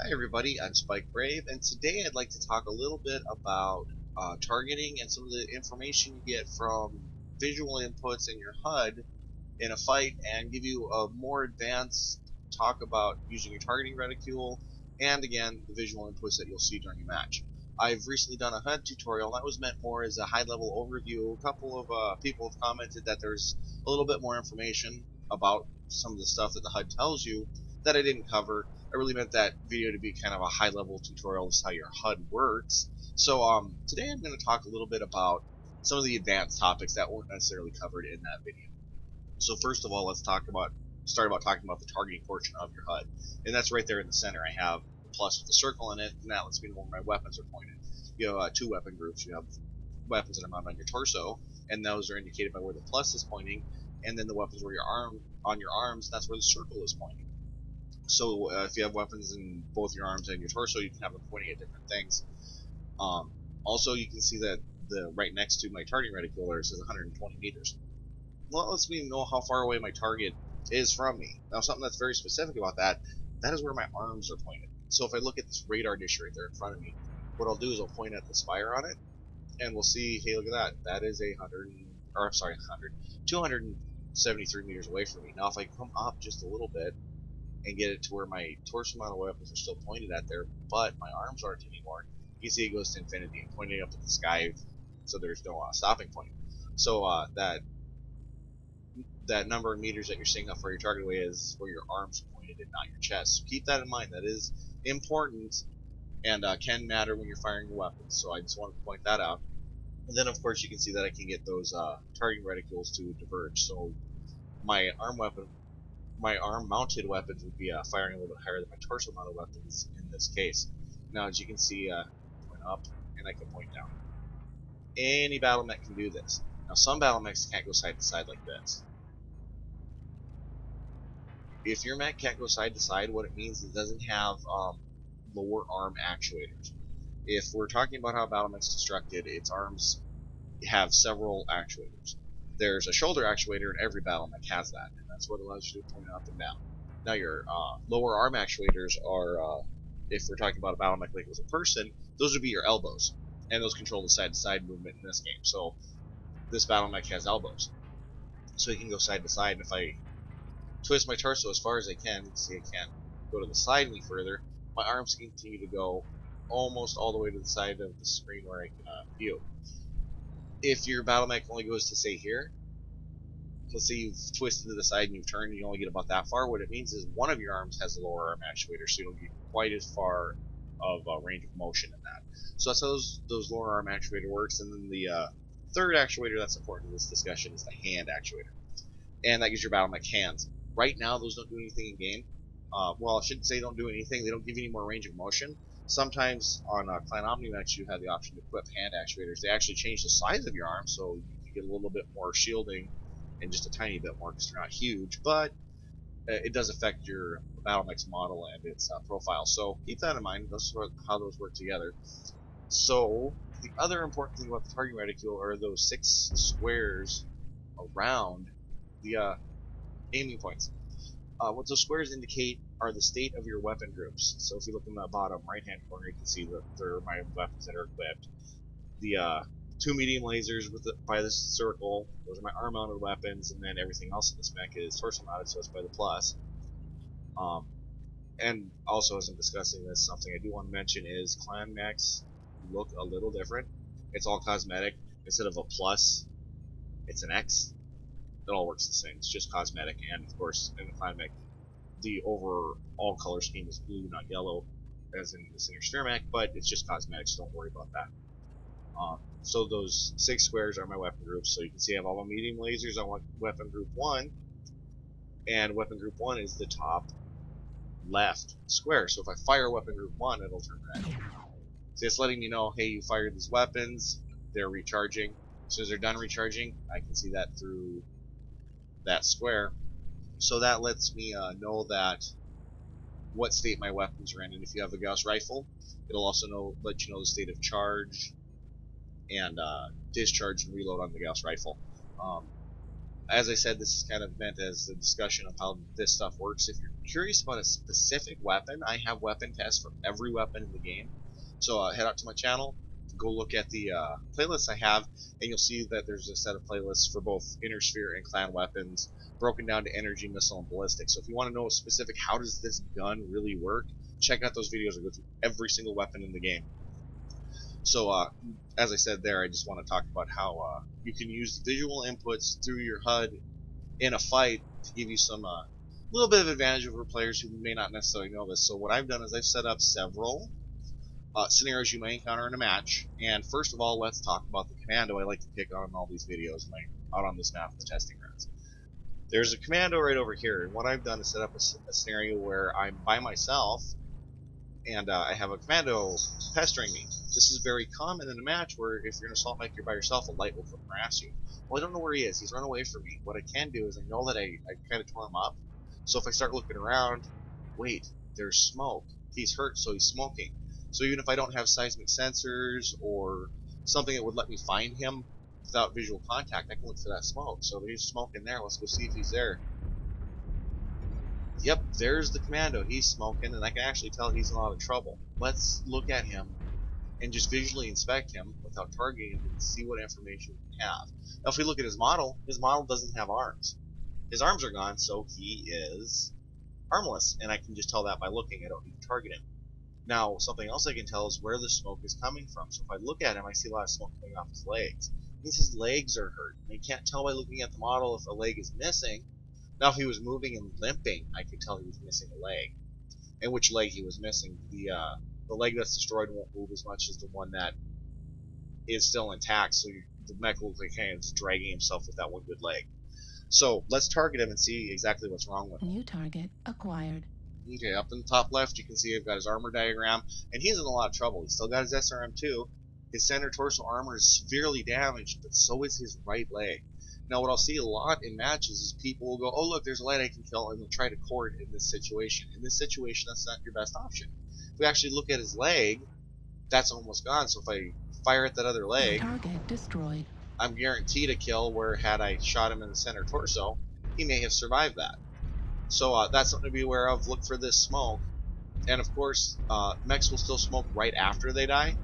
Hi everybody, I'm Spike Brave, and today I'd like to talk a little bit about targeting and some of the information you get from visual inputs in your HUD in a fight, and give you a more advanced talk about using your targeting reticule and again the visual inputs that you'll see during a match. I've recently done a HUD tutorial that was meant more as a high-level overview. A couple of people have commented that there's a little bit more information about some of the stuff that the HUD tells you that I didn't cover. I really meant that video to be kind of a high-level tutorial as how your HUD works. So today I'm going to talk a little bit about some of the advanced topics that weren't necessarily covered in that video. So first of all, let's start about talking about the targeting portion of your HUD, and that's right there in the center. I have the plus with the circle in it, and that lets me know where my weapons are pointed. You have two weapon groups. You have weapons that are mounted on your torso, and those are indicated by where the plus is pointing, and then the weapons where on your arms, that's where the circle is pointing. So if you have weapons in both your arms and your torso, you can have them pointing at different things. Also, you can see that the right next to my targeting reticule says 120 meters. Well, it lets me know how far away my target is from me. Now, something that's very specific about that is where my arms are pointed. So if I look at this radar dish right there in front of me, what I'll do is I'll point at the spire on it, and we'll see, hey, look at that. That is 273 meters away from me. Now, if I come up just a little bit and get it to where my torso model weapons are still pointed at there, but my arms aren't anymore, you see it goes to infinity and pointing up at the sky, so there's no stopping point. So that number of meters that you're seeing how far your target away is where your arms are pointed and not your chest. So keep that in mind. That is important and can matter when you're firing your weapons. So I just wanted to point that out. And then of course you can see that I can get those targeting reticules to diverge. So my arm mounted weapons would be firing a little bit higher than my torso mounted weapons in this case. Now as you can see, point up and I can point down. Any BattleMech can do this. Now some BattleMechs can't go side to side like this. If your mech can't go side to side, what it means is it doesn't have lower arm actuators. If we're talking about how BattleMech's constructed, its arms have several actuators. There's a shoulder actuator, and every BattleMech has that, and that's what allows you to point up and down. Now your lower arm actuators are, if we're talking about a BattleMech like it was a person, those would be your elbows, and those control the side to side movement in this game. So this BattleMech has elbows, so it can go side to side, and if I twist my torso as far as I can, you can see I can't go to the side any further, my arms continue to go almost all the way to the side of the screen where I can view. If your BattleMech only goes to, say, here, let's say you've twisted to the side and you've turned and you only get about that far, what it means is one of your arms has a lower arm actuator, so you don't get quite as far of a range of motion in that. So that's how those lower arm actuator works. And then the third actuator that's important in this discussion is the hand actuator, and that gives your BattleMech hands. Right now, those don't do anything in game. Well, I shouldn't say don't do anything. They don't give you any more range of motion. Sometimes on Clan OmniMechs, you have the option to equip hand actuators. They actually change the size of your arm, so you get a little bit more shielding and just a tiny bit more because they're not huge. But it does affect your BattleMechs model and its profile. So keep that in mind. That's how those work together. So the other important thing about the targeting reticule are those 6 squares around the aiming points. What those squares indicate are the state of your weapon groups. So if you look in the bottom right-hand corner, you can see that there are my weapons that are equipped. The 2 medium lasers by the circle, those are my arm-mounted weapons, and then everything else in this mech is torso-mounted, so it's by the plus. And also, as I'm discussing this, something I do want to mention is clan mechs look a little different. It's all cosmetic. Instead of a plus, it's an X. It all works the same. It's just cosmetic, and of course, in the clan mech, the overall color scheme is blue, not yellow, as in the Sinister mech, but it's just cosmetic, so don't worry about that. So those 6 squares are my weapon groups. So you can see I have all my medium lasers on weapon group 1, and weapon group 1 is the top left square. So if I fire weapon group 1, it'll turn red. So it's letting me know, hey, you fired these weapons, they're recharging. As soon as they're done recharging, I can see that through that square. So that lets me know that what state my weapons are in. And if you have a Gauss rifle, it'll also let you know the state of charge and discharge and reload on the Gauss rifle. As I said, this is kind of meant as a discussion of how this stuff works. If you're curious about a specific weapon, I have weapon tests for every weapon in the game. So head out to my channel, go look at the playlists I have, and you'll see that there's a set of playlists for both Inner Sphere and Clan weapons, broken down to energy, missile, and ballistic. So if you want to know a specific how does this gun really work, check out those videos. I go through every single weapon in the game. So, as I said there, I just want to talk about how you can use visual inputs through your HUD in a fight to give you some little bit of advantage over players who may not necessarily know this. So what I've done is I've set up several scenarios you may encounter in a match. And first of all, let's talk about the Commando I like to pick on in all these videos out on this map, the testing grounds. There's a Commando right over here, and what I've done is set up a scenario where I'm by myself and I have a Commando pestering me. This is very common in a match where if you're in an assault mech, you're by yourself, a light will harass you. Well, I don't know where he is. He's run away from me. What I can do is I know that I kind of tore him up. So if I start looking around, wait, there's smoke. He's hurt, so he's smoking. So even if I don't have seismic sensors or something that would let me find him without visual contact, I can look for that smoke. So there's smoke in there. Let's go see if he's there. Yep, there's the Commando. He's smoking, and I can actually tell he's in a lot of trouble. Let's look at him and just visually inspect him without targeting him and see what information we have. Now, if we look at his model doesn't have arms. His arms are gone, so he is armless, and I can just tell that by looking. I don't need to target him. Now, something else I can tell is where the smoke is coming from. So if I look at him, I see a lot of smoke coming off his legs. It means his legs are hurt. And I can't tell by looking at the model if a leg is missing. Now, if he was moving and limping, I could tell he was missing a leg. And which leg he was missing. The leg that's destroyed won't move as much as the one that is still intact, so the mech will look like he's dragging himself with that one good leg. So let's target him and see exactly what's wrong with him. New target acquired. Okay, up in the top left, you can see I've got his armor diagram, and he's in a lot of trouble. He's still got his SRM2. His center torso armor is severely damaged, but so is his right leg. Now, what I'll see a lot in matches is people will go, oh, look, there's a light I can kill, and they'll try to core it in this situation. In this situation, that's not your best option. If we actually look at his leg, that's almost gone. So if I fire at that other leg, target destroyed. I'm guaranteed a kill, where had I shot him in the center torso, he may have survived that. So that's something to be aware of. Look for this smoke. And of course, mechs will still smoke right after they die.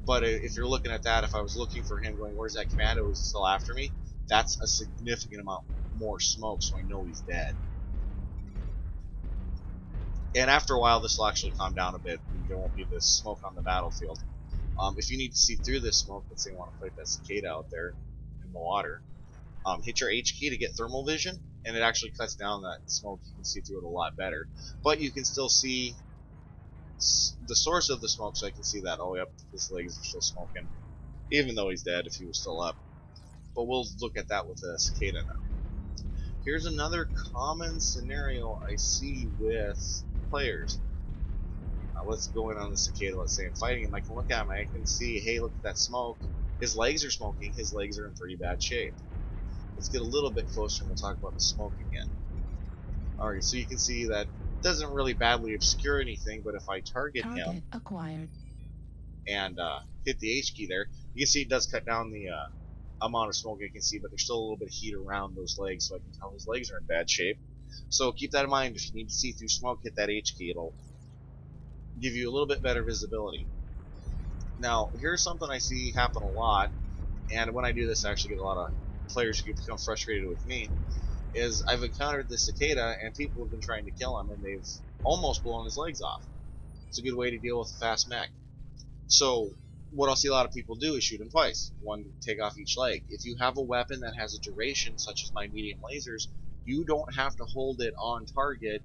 But if you're looking at that, if I was looking for him going, where's that Commando, is he still after me? That's a significant amount more smoke, so I know he's dead. And after a while, this will actually calm down a bit. There won't be this smoke on the battlefield. If you need to see through this smoke, let's say you want to fight that Cicada out there in the water, hit your H key to get thermal vision, and it actually cuts down that smoke. You can see through it a lot better. But you can still see the source of the smoke, so I can see that, oh, yep, his legs are still smoking, even though he's dead if he was still up. But we'll look at that with the Cicada now. Here's another common scenario I see with players. Let's go in on the Cicada. Let's say I'm fighting him. I can look at him. I can see, hey, look at that smoke. His legs are smoking. His legs are in pretty bad shape. Let's get a little bit closer and we'll talk about the smoke again. Alright, so you can see that doesn't really badly obscure anything, but if I target him acquired and hit the H key there, you can see it does cut down the amount of smoke I can see, but there's still a little bit of heat around those legs, so I can tell his legs are in bad shape. So keep that in mind. If you need to see through smoke, hit that H key. It'll give you a little bit better visibility. Now, here's something I see happen a lot, and when I do this, I actually get a lot of players who become frustrated with me, is I've encountered this Cicada, and people have been trying to kill him, and they've almost blown his legs off. It's a good way to deal with a fast mech. So, what I'll see a lot of people do is shoot him twice. One, take off each leg. If you have a weapon that has a duration, such as my medium lasers, you don't have to hold it on target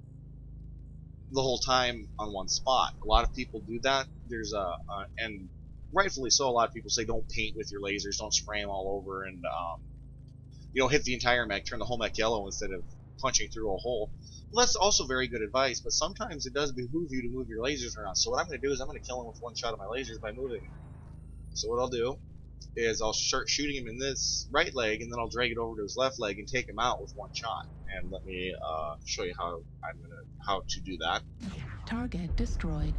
the whole time on one spot. A lot of people do that. There's and rightfully so, a lot of people say don't paint with your lasers, don't spray them all over, and hit the entire mech, turn the whole mech yellow instead of punching through a hole. Well, that's also very good advice, but sometimes it does behoove you to move your lasers around. So what I'm going to do is I'm going to kill him with one shot of my lasers by moving him. So what I'll do is I'll start shooting him in this right leg, and then I'll drag it over to his left leg and take him out with one shot. And let me show you how to do that. Target destroyed.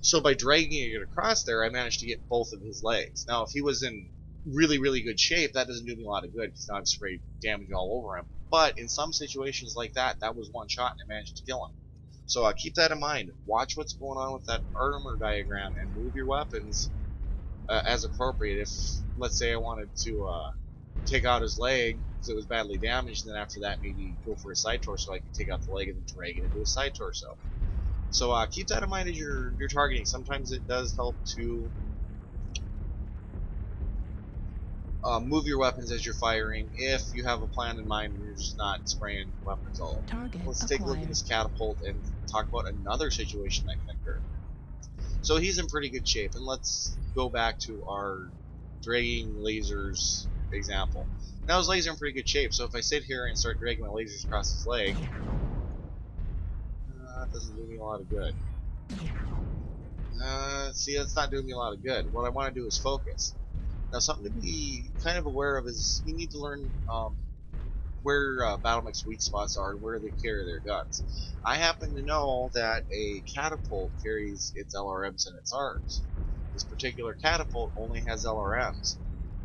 So by dragging it across there, I managed to get both of his legs. Now, if he was in really, really good shape, that doesn't do me a lot of good because now I've sprayed damage all over him. But in some situations like that, that was one shot and I managed to kill him. So keep that in mind. Watch what's going on with that armor diagram and move your weapons as appropriate. If, let's say, I wanted to take out his leg because it was badly damaged, then after that maybe go for a side torso, I can take out the leg and then drag it into a side torso. So keep that in mind as you're targeting. Sometimes it does help to move your weapons as you're firing if you have a plan in mind and you're just not spraying weapons all over. Target Let's take a look at acquired. this catapult and talk about another situation that can occur. So he's in pretty good shape, and let's go back to our dragging lasers example. Now his legs are in pretty good shape, so if I sit here and start dragging my lasers across his leg, that doesn't do me a lot of good. See, that's not doing me a lot of good. What I want to do is focus. Now, something to be kind of aware of is you need to learn where BattleMechs' weak spots are and where they carry their guns. I happen to know that a catapult carries its LRMs in its arms. This particular catapult only has LRMs.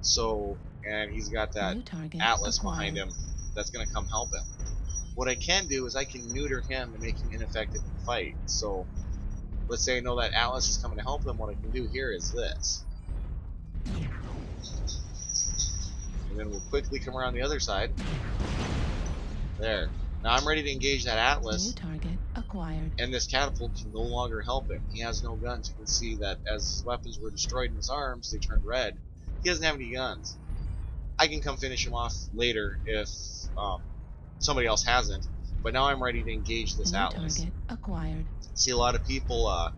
So, and he's got that New target Atlas behind acquired. him that's going to come help him. What I can do is I can neuter him to make him ineffective in the fight. So, let's say I know that Atlas is coming to help him. What I can do here is this. And then we'll quickly come around the other side. There. Now I'm ready to engage that Atlas. New target acquired. And this catapult can no longer help him. He has no guns. You can see that as his weapons were destroyed in his arms, they turned red. He doesn't have any guns. I can come finish him off later if somebody else hasn't. But now I'm ready to engage this New Atlas. target acquired. See, a lot of people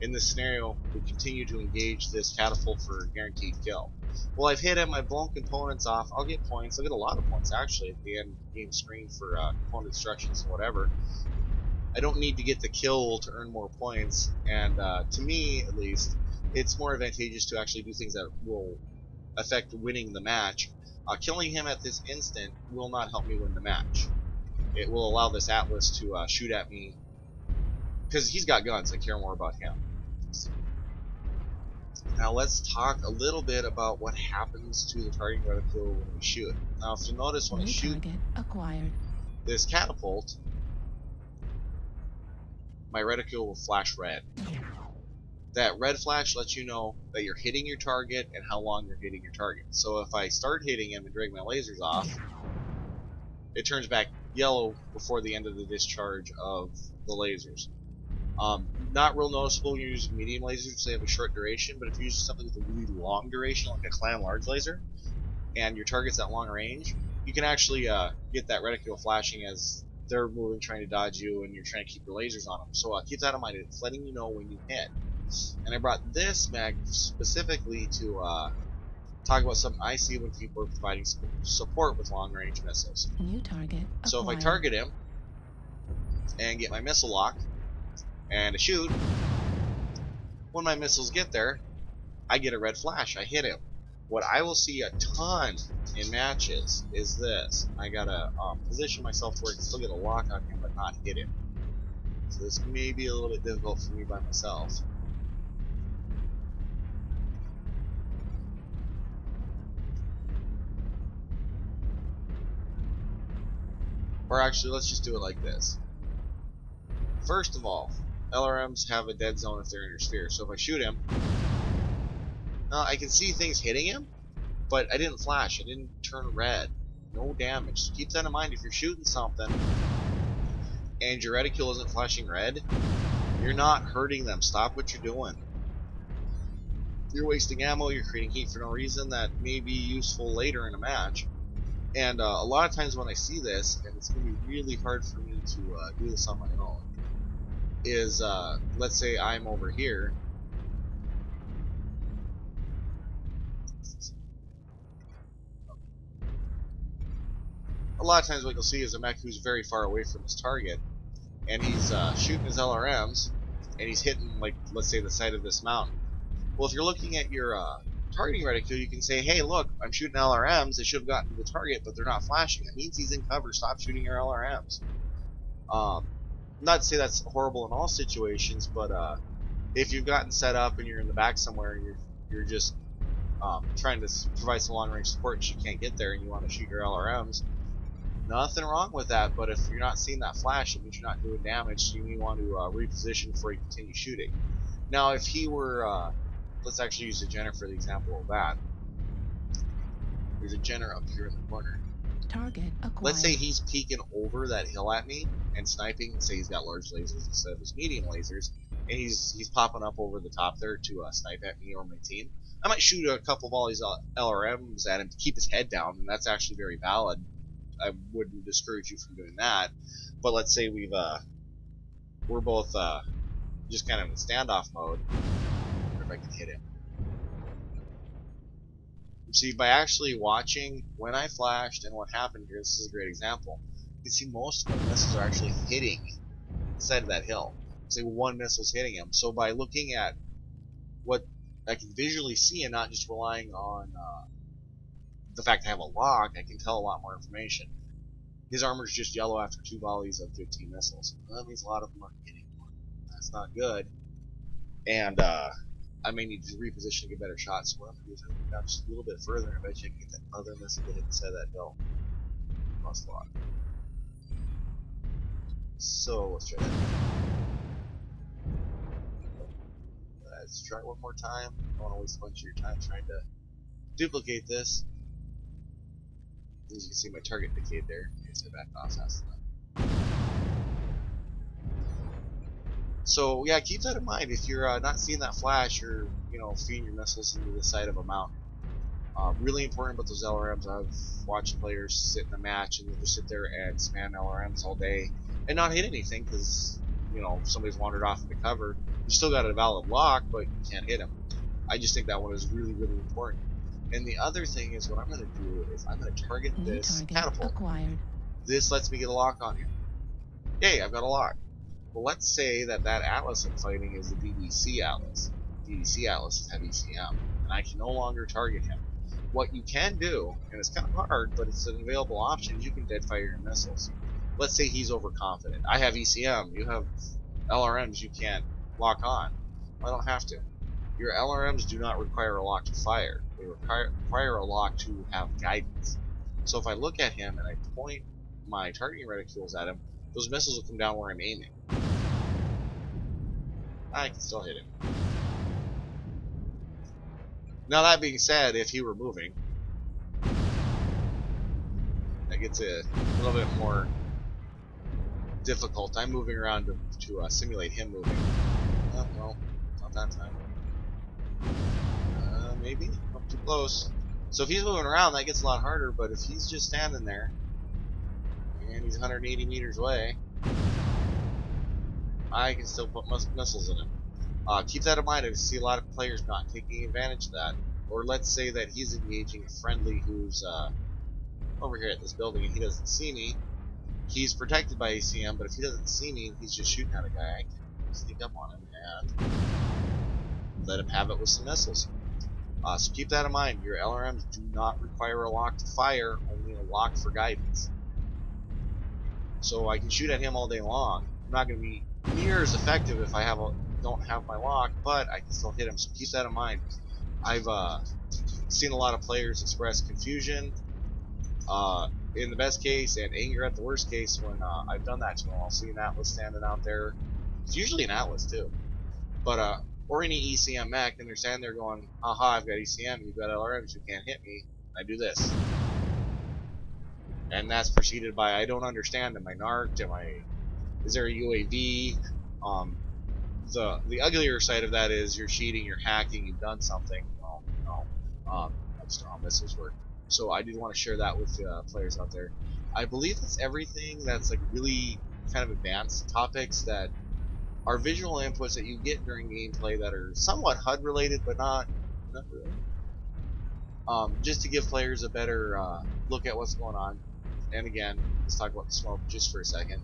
in this scenario would continue to engage this catapult for a guaranteed kill. Well, I've hit him, I've blown components off, I'll get points, I'll get a lot of points actually at the end of the game screen for component destructions and whatever. I don't need to get the kill to earn more points, and to me at least, it's more advantageous to actually do things that will affect winning the match. Killing him at this instant will not help me win the match. It will allow this Atlas to shoot at me, because he's got guns, I care more about him. Now let's talk a little bit about what happens to the targeting reticle when we shoot. Now if you notice when I shoot target acquired. this catapult, my reticle will flash red. That red flash lets you know that you're hitting your target and how long you're hitting your target. So if I start hitting him and drag my lasers off, it turns back yellow before the end of the discharge of the lasers. Not real noticeable when you're using medium lasers because they have a short duration, but if you're using something with a really long duration, like a clam large laser, and your target's at long range, you can actually get that reticule flashing as they're moving, trying to dodge you, and you're trying to keep your lasers on them. So keep that in mind. It's letting you know when you hit. And I brought this mag specifically to talk about something I see when people are providing support with long-range missiles. New target acquired. So if I target him and get my missile lock and I shoot, when my missiles get there, I get a red flash. I hit him. What I will see a ton in matches is this. I gotta position myself where I can still get a lock on him but not hit him. So this may be a little bit difficult for me by myself. Or actually, let's just do it like this. First of all, LRMs have a dead zone if they're in your sphere. So if I shoot him, I can see things hitting him, but I didn't flash. I didn't turn red. No damage. So keep that in mind. If you're shooting something and your reticule isn't flashing red, you're not hurting them. Stop what you're doing. You're wasting ammo. You're creating heat for no reason that may be useful later in a match. And a lot of times when I see this, and it's going to be really hard for me to do this on my own, is let's say I'm over here. A lot of times what you'll see is a mech who's very far away from his target, and he's shooting his LRMs, and he's hitting, like, let's say the side of this mountain. Well, if you're looking at your targeting reticule, you can say, hey, look, I'm shooting LRMs. They should have gotten to the target, but they're not flashing. That means he's in cover. Stop shooting your LRMs. Not to say that's horrible in all situations, but if you've gotten set up and you're in the back somewhere and you're just trying to provide some long-range support and she can't get there and you want to shoot your LRMs, nothing wrong with that. But if you're not seeing that flash, it means you're not doing damage, so you may want to reposition before you continue shooting. Now, if he were, let's actually use the Jenner for the example of that. There's a Jenner up here in the corner. Target acquired. Let's say he's peeking over that hill at me and sniping. Say he's got large lasers instead of his medium lasers, and he's popping up over the top there to snipe at me or my team. I might shoot a couple volleys of LRMs at him to keep his head down, and that's actually very valid. I wouldn't discourage you from doing that. But let's say we're both just kind of in standoff mode. I wonder if I can hit him. See, by actually watching when I flashed and what happened here, this is a great example. You can see most of the missiles are actually hitting the side of that hill. Say one missile's hitting him. So by looking at what I can visually see and not just relying on the fact I have a lock, I can tell a lot more information. His armor's just yellow after 2 volleys of 15 missiles. Well, that means a lot of them aren't hitting him. That's not good. And I may need to reposition to get better shots. So what I'm going to do is I'm going to go down just a little bit further and I bet you I can get that other missile to hit the side of that hill. Must lock. So let's try that. Let's try one more time. I don't want to waste a bunch of your time trying to duplicate this. As you can see, my target decayed there. I guess I backed off fast enough. So yeah, keep that in mind. If you're not seeing that flash, you're feeding your missiles into the side of a mountain. Really important about those LRMs. I've watched players sit in a match and they'll just sit there and spam LRMs all day and not hit anything because somebody's wandered off into cover. You still got a valid lock, but you can't hit them. I just think that one is really, really important. And the other thing is, what I'm going to do is I'm going to target this catapult. Acquired. This lets me get a lock on him. Yay, I've got a lock. Well, let's say that Atlas I'm fighting is the DDC Atlas. DDC Atlas has ECM, and I can no longer target him. What you can do, and it's kind of hard, but it's an available option, you can dead fire your missiles. Let's say he's overconfident. I have ECM, you have LRMs you can't lock on. I don't have to. Your LRMs do not require a lock to fire. They require a lock to have guidance. So if I look at him and I point my targeting reticules at him, those missiles will come down where I'm aiming. I can still hit him. Now that being said, if he were moving, that gets a little bit more difficult. I'm moving around to simulate him moving. Oh, no, not that time. Maybe? Not too close. So if he's moving around, that gets a lot harder, but if he's just standing there, and he's 180 meters away, I can still put missiles in him. Keep that in mind. I see a lot of players not taking advantage of that. Or let's say that he's engaging a friendly who's over here at this building and he doesn't see me. He's protected by ACM, but if he doesn't see me and he's just shooting at a guy, I can sneak up on him and let him have it with some missiles. So keep that in mind. Your LRMs do not require a lock to fire, only a lock for guidance. So I can shoot at him all day long. I'm not going to be near as effective if I don't have my lock, but I can still hit him. So keep that in mind. I've seen a lot of players express confusion in the best case and anger at the worst case when I've done that to them. I'll see an Atlas standing out there. It's usually an Atlas too, but or any ECM mech, and they're standing there going, "Aha, I've got ECM, you've got LRMs, you can't hit me." I do this, and that's preceded by, "I don't understand. Am I narked? Is there a UAV?" The uglier side of that is you're cheating, you're hacking, you've done something. Well, no, that's not how missiles work. So I did want to share that with players out there. I believe that's everything that's like really kind of advanced topics that are visual inputs that you get during gameplay that are somewhat HUD related, but not really. Just to give players a better look at what's going on. And again, let's talk about the smoke just for a second.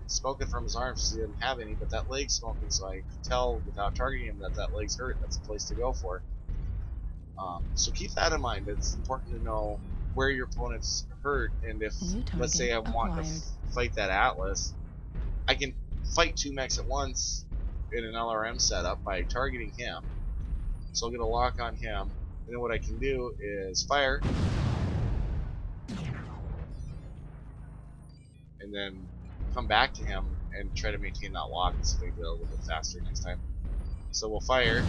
Smoking from his arms, he didn't have any, but that leg's smoking, so I could tell without targeting him that that leg's hurt. That's a place to go for. So keep that in mind. It's important to know where your opponent's hurt, and if, let's say I want to fight that Atlas, I can fight 2 mechs at once in an LRM setup by targeting him. So I'll get a lock on him, And then what I can do is fire, and then come back to him and try to maintain that lock and see if I can do it a little bit faster next time. So we'll fire.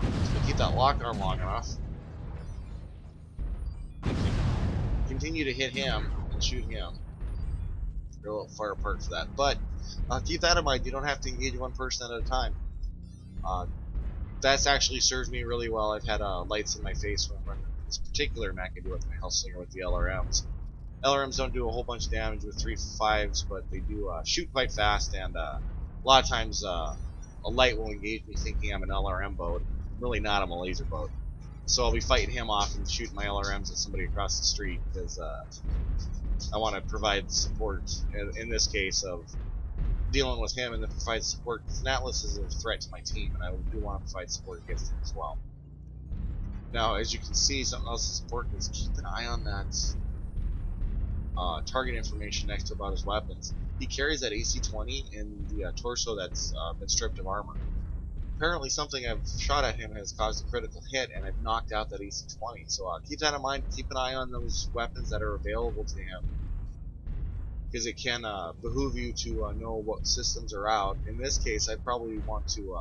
So we'll keep that lock arm long enough. Continue to hit him and shoot him. They're a little far apart for that. But keep that in mind, you don't have to engage one person at a time. That's actually served me really well. I've had lights in my face when I'm running this particular mech I do with my Hellslinger with the LRMs. LRMs don't do a whole bunch of damage with 3-5s, but they do shoot quite fast, and a lot of times a light will engage me thinking I'm an LRM boat. I'm really not, I'm a laser boat. So I'll be fighting him off and shooting my LRMs at somebody across the street because I want to provide support, in this case, of dealing with him and then provide support, because Atlas is a threat to my team, and I do want to provide support against him as well. Now, as you can see, something else that's important is keep an eye on that target information next to about his weapons. He carries that AC-20 in the torso that's been stripped of armor. Apparently something I've shot at him has caused a critical hit, and I've knocked out that AC-20. So keep that in mind. Keep an eye on those weapons that are available to him, because it can behoove you to know what systems are out. In this case, I'd probably want to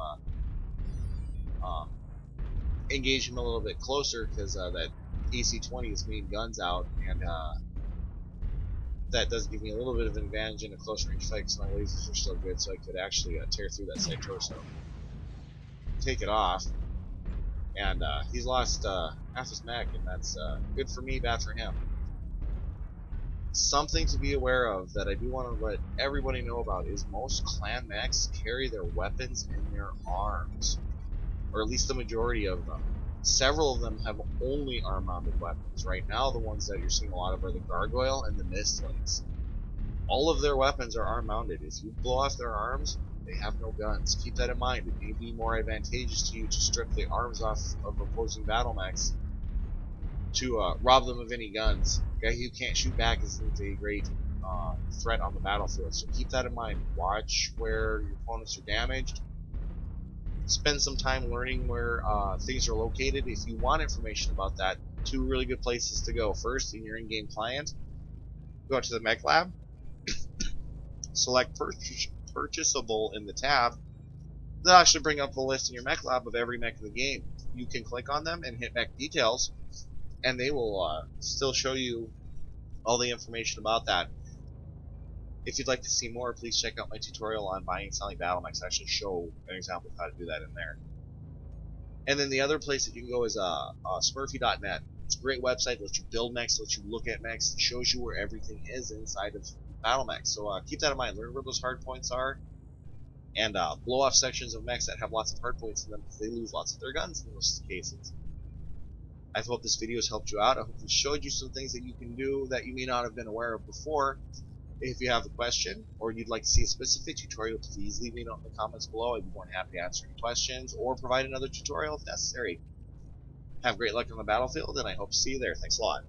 engage him a little bit closer, because that AC-20 is main guns out, and that does give me a little bit of an advantage in a close range fight, because my lasers are still good, so I could actually tear through that side torso. Take it off, and he's lost half his mech, and that's good for me, bad for him. Something to be aware of that I do want to let everybody know about is most clan mechs carry their weapons in their arms, or at least the majority of them. Several of them have only arm-mounted weapons. Right now, the ones that you're seeing a lot of are the Gargoyle and the Mistlings. All of their weapons are arm-mounted. If you blow off their arms, they have no guns. Keep that in mind. It may be more advantageous to you to strip the arms off of opposing BattleMechs to rob them of any guns. A guy who can't shoot back isn't a great threat on the battlefield, so keep that in mind. Watch where your opponents are damaged. Spend some time learning where things are located. If you want information about that, two really good places to go. First, in your in-game client, go out to the Mech Lab, select purchasable in the tab. They'll actually bring up a list in your Mech Lab of every mech in the game. You can click on them and hit Mech Details, and they will still show you all the information about that. If you'd like to see more, please check out my tutorial on buying and selling BattleMechs. I actually show an example of how to do that in there. And then the other place that you can go is smurfy.net. It's a great website, lets you build mechs, lets you look at mechs, and shows you where everything is inside of BattleMechs. So keep that in mind. Learn where those hard points are, and blow off sections of mechs that have lots of hard points in them, because they lose lots of their guns in most cases. I hope this video has helped you out. I hope it showed you some things that you can do that you may not have been aware of before. If you have a question, or you'd like to see a specific tutorial, please leave me a note in the comments below. I'd be more than happy to answer any questions, or provide another tutorial if necessary. Have great luck on the battlefield, and I hope to see you there. Thanks a lot.